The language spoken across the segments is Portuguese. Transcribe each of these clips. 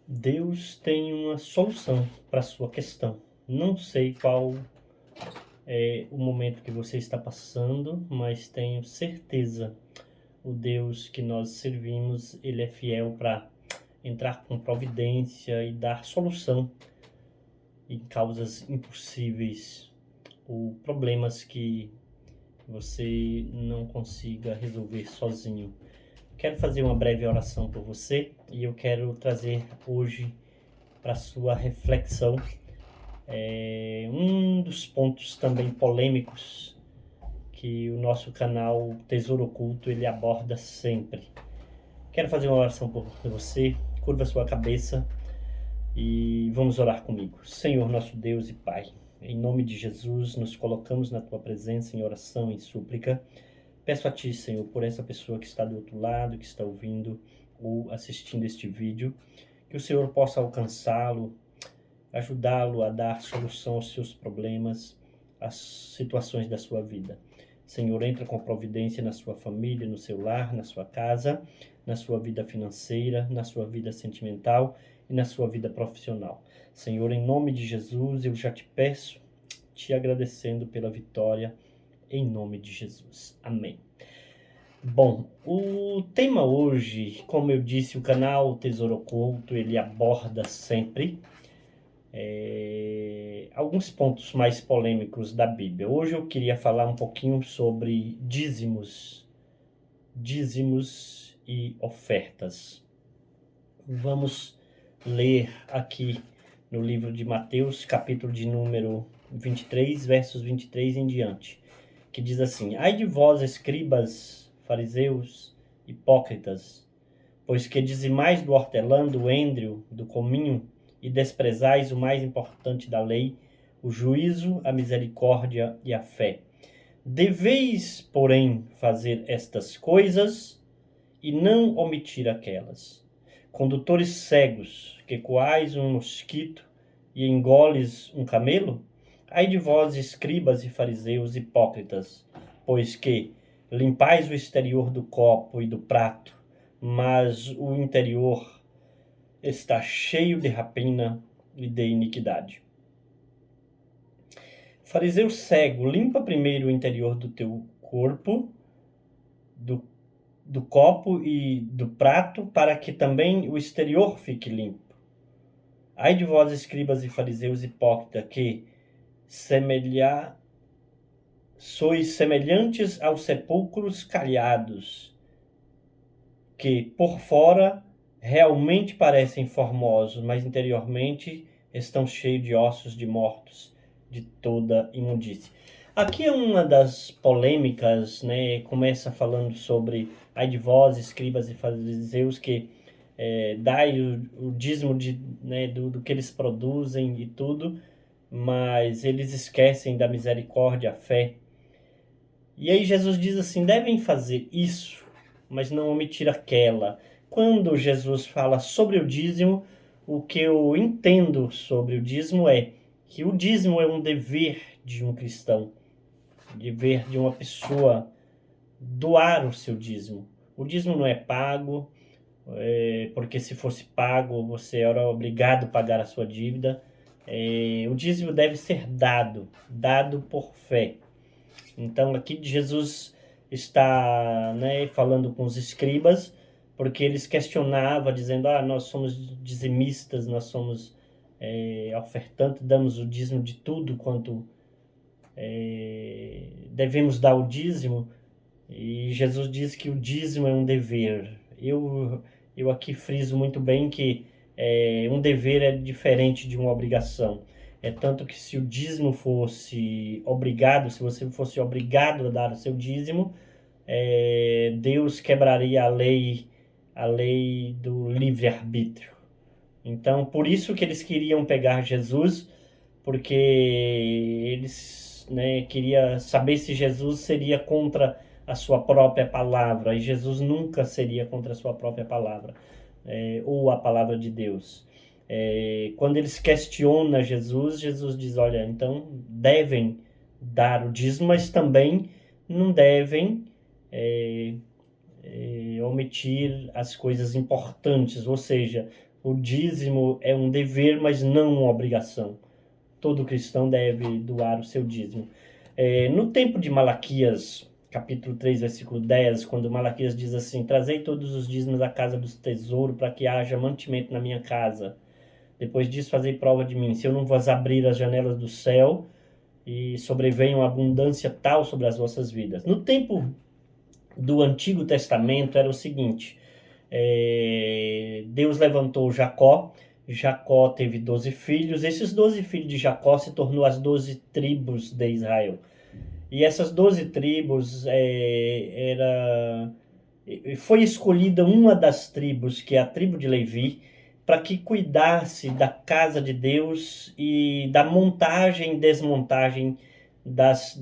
Deus tem uma solução para a sua questão. Não sei qual é o momento que você está passando, mas tenho certeza, o Deus que nós servimos, ele é fiel para entrar com providência e dar solução em causas impossíveis ou problemas que você não consiga resolver sozinho. Quero fazer uma breve oração por você e eu quero trazer hoje para sua reflexão um dos pontos também polêmicos que o nosso canal Tesouro Oculto ele aborda sempre. Quero fazer uma oração por você, curva sua cabeça e vamos orar comigo. Senhor, nosso Deus e Pai, em nome de Jesus, nos colocamos na Tua presença em oração, em súplica. Peço a Ti, Senhor, por essa pessoa que está do outro lado, que está ouvindo ou assistindo este vídeo, que o Senhor possa alcançá-lo, ajudá-lo a dar solução aos seus problemas, às situações da sua vida. Senhor, entra com providência na sua família, no seu lar, na sua casa, na sua vida financeira, na sua vida sentimental e na sua vida profissional. Senhor, em nome de Jesus, eu já te peço, te agradecendo pela vitória, em nome de Jesus. Amém. Bom, o tema hoje, como eu disse, o canal Tesouro Oculto, ele aborda sempre alguns pontos mais polêmicos da Bíblia. Hoje eu queria falar um pouquinho sobre dízimos e ofertas. Vamos ler aqui no livro de Mateus, capítulo de número 23, versos 23 em diante, que diz assim: Ai de vós, escribas, fariseus, hipócritas, pois que dizimais do hortelã, do endrio, do cominho, e desprezais o mais importante da lei, o juízo, a misericórdia e a fé. Deveis, porém, fazer estas coisas e não omitir aquelas. Condutores cegos, que coais um mosquito e engoles um camelo? Ai de vós, escribas e fariseus hipócritas, pois que limpais o exterior do copo e do prato, mas o interior está cheio de rapina e de iniquidade. Fariseu cego, limpa primeiro o interior do teu corpo, do copo e do prato, para que também o exterior fique limpo. Ai de vós, escribas e fariseus hipócritas, que sois semelhantes aos sepulcros calhados, que por fora realmente parecem formosos, mas interiormente estão cheios de ossos de mortos, de toda imundície. Aqui é uma das polêmicas, né? Começa falando sobre ai de vós, escribas e fariseus, que dai o dízimo né, do que eles produzem e tudo, mas eles esquecem da misericórdia, a fé. E aí Jesus diz assim, devem fazer isso, mas não omitir aquela. Quando Jesus fala sobre o dízimo, o que eu entendo sobre o dízimo é que o dízimo é um dever de um cristão, dever de uma pessoa doar o seu dízimo. O dízimo não é pago, porque se fosse pago, você era obrigado a pagar a sua dívida. O dízimo deve ser dado por fé. Então aqui Jesus está, né, falando com os escribas, porque eles questionavam, dizendo, nós somos dizimistas, nós somos ofertantes, damos o dízimo de tudo quanto devemos dar o dízimo, e Jesus diz que o dízimo é um dever. Eu aqui friso muito bem que um dever é diferente de uma obrigação. É tanto que se o dízimo fosse obrigado, se você fosse obrigado a dar o seu dízimo, Deus quebraria a lei do livre-arbítrio. Então, por isso que eles queriam pegar Jesus, porque eles, né, queriam saber se Jesus seria contra a sua própria palavra, e Jesus nunca seria contra a sua própria palavra, ou a palavra de Deus. Quando eles questionam Jesus, Jesus diz, olha, então devem dar o dízimo, mas também não devem omitir as coisas importantes, ou seja, O dízimo é um dever, mas não uma obrigação. Todo cristão deve doar o seu dízimo. No tempo de Malaquias, capítulo 3, versículo 10, quando Malaquias diz assim: trazei todos os dízimos à casa do tesouro, para que haja mantimento na minha casa. Depois disso, fazei prova de mim, se eu não vos abrir as janelas do céu, e sobrevenha uma abundância tal sobre as vossas vidas. No tempo do Antigo Testamento era o seguinte: Deus levantou Jacó. Jacó teve 12 filhos. Esses 12 filhos de Jacó se tornou as 12 tribos de Israel. E essas 12 tribos foi escolhida uma das tribos, que é a tribo de Levi, para que cuidasse da casa de Deus e da montagem e desmontagem das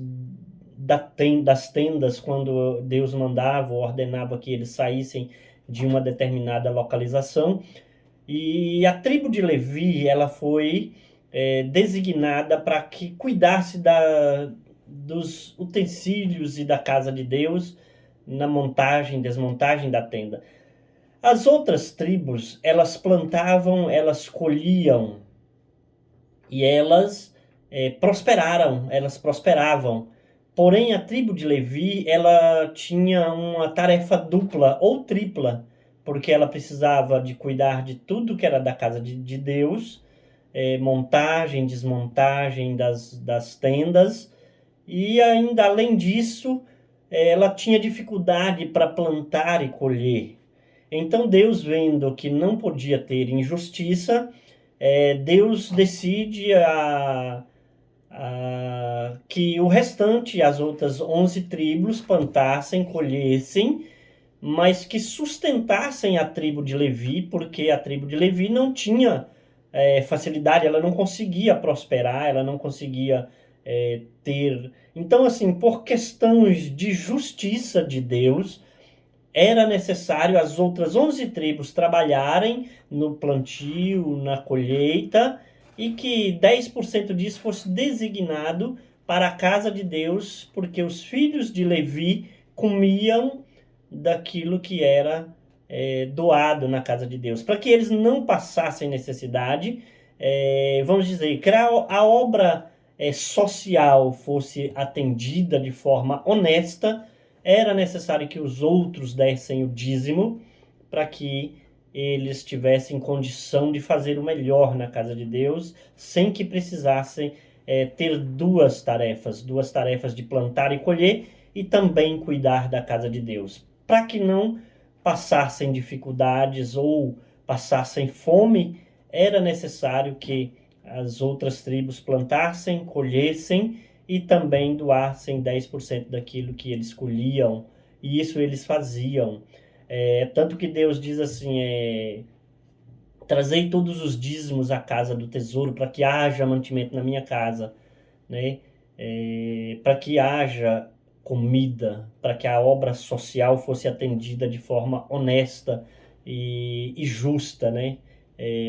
tendas, quando Deus mandava ou ordenava que eles saíssem de uma determinada localização. E a tribo de Levi, ela foi designada para que cuidasse dos utensílios e da casa de Deus na montagem, desmontagem da tenda. As outras tribos, elas plantavam, elas colhiam e elas prosperavam. Porém, a tribo de Levi, ela tinha uma tarefa dupla ou tripla, porque ela precisava de cuidar de tudo que era da casa de Deus, montagem, desmontagem das tendas, e ainda além disso, ela tinha dificuldade para plantar e colher. Então Deus, vendo que não podia ter injustiça, Deus decide que o restante, as outras 11 tribos, plantassem, colhessem, mas que sustentassem a tribo de Levi, porque a tribo de Levi não tinha facilidade, ela não conseguia prosperar, ela não conseguia ter. Então, assim, por questões de justiça de Deus, era necessário as outras 11 tribos trabalharem no plantio, na colheita, e que 10% disso fosse designado para a casa de Deus, porque os filhos de Levi comiam daquilo que era doado na casa de Deus, para que eles não passassem necessidade, vamos dizer, que a obra social fosse atendida de forma honesta. Era necessário que os outros dessem o dízimo para que eles tivessem condição de fazer o melhor na casa de Deus, sem que precisassem ter duas tarefas de plantar e colher e também cuidar da casa de Deus, para que não passassem dificuldades ou passassem fome. Era necessário que as outras tribos plantassem, colhessem e também doassem 10% daquilo que eles colhiam, e isso eles faziam. Tanto que Deus diz assim: trazei todos os dízimos à casa do tesouro, para que haja mantimento na minha casa, né? Para que haja comida, para que a obra social fosse atendida de forma honesta e justa, né?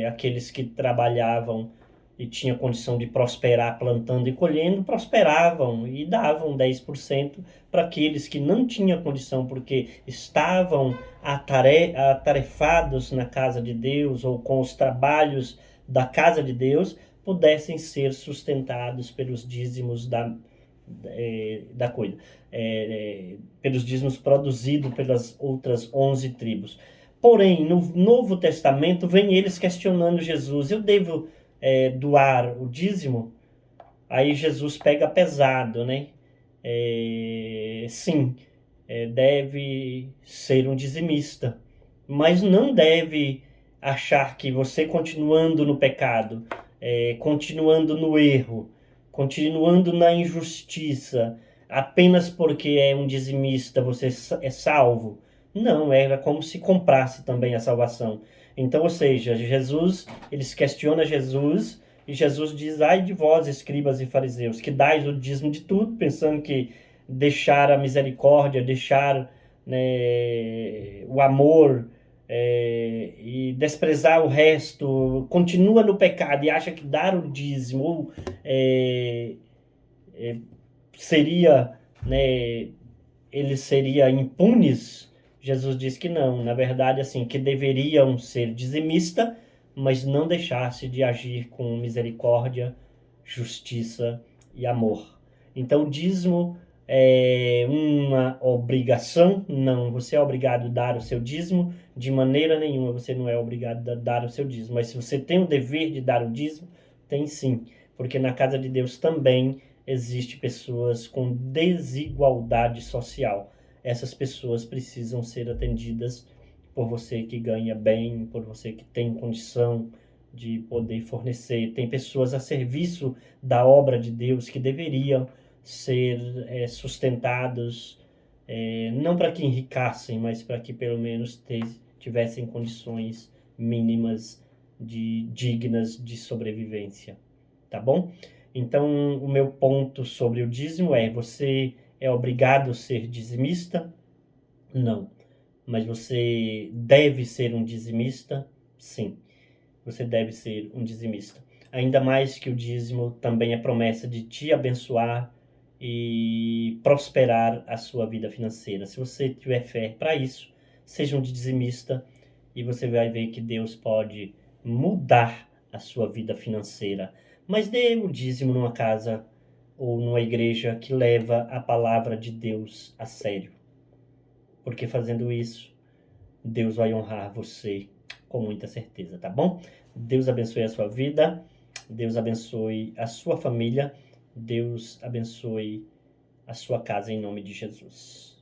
Aqueles que trabalhavam e tinham condição de prosperar plantando e colhendo, prosperavam e davam 10% para aqueles que não tinham condição, porque estavam atarefados na casa de Deus ou com os trabalhos da casa de Deus, pudessem ser sustentados pelos dízimos da coisa, pelos dízimos produzidos pelas outras 11 tribos. Porém, no Novo Testamento, vem eles questionando Jesus: eu devo doar o dízimo? Aí Jesus pega pesado, né? Sim, deve ser um dizimista, mas não deve achar que você continuando no pecado, continuando no erro, continuando na injustiça, apenas porque é um dizimista você é salvo. Não, era como se comprasse também a salvação. Então, ou seja, eles questionam Jesus, e Jesus diz: ai de vós, escribas e fariseus, que dais o dízimo de tudo, pensando que deixar a misericórdia, deixar, né, o amor, e desprezar o resto, continua no pecado e acha que dar o dízimo seria, né, eles seriam impunes. Jesus diz que não, na verdade, assim, que deveriam ser dizimista, mas não deixasse de agir com misericórdia, justiça e amor. Então, o dízimo é uma obrigação? Não, você é obrigado a dar o seu dízimo? De maneira nenhuma você não é obrigado a dar o seu dízimo. Mas se você tem o dever de dar o dízimo, tem sim, porque na casa de Deus também existe pessoas com desigualdade social. Essas pessoas precisam ser atendidas por você que ganha bem, por você que tem condição de poder fornecer. Tem pessoas a serviço da obra de Deus que deveriam ser sustentados, não para que enriquecem, mas para que pelo menos tivessem condições mínimas dignas de sobrevivência, tá bom? Então, o meu ponto sobre o dízimo é: você é obrigado a ser dizimista? Não. Mas você deve ser um dizimista? Sim, você deve ser um dizimista. Ainda mais que o dízimo também é promessa de te abençoar e prosperar a sua vida financeira. Se você tiver fé para isso, seja um dizimista e você vai ver que Deus pode mudar a sua vida financeira. Mas dê o dízimo numa casa ou numa igreja que leva a palavra de Deus a sério, porque fazendo isso, Deus vai honrar você com muita certeza, tá bom? Deus abençoe a sua vida, Deus abençoe a sua família, Deus abençoe a sua casa em nome de Jesus.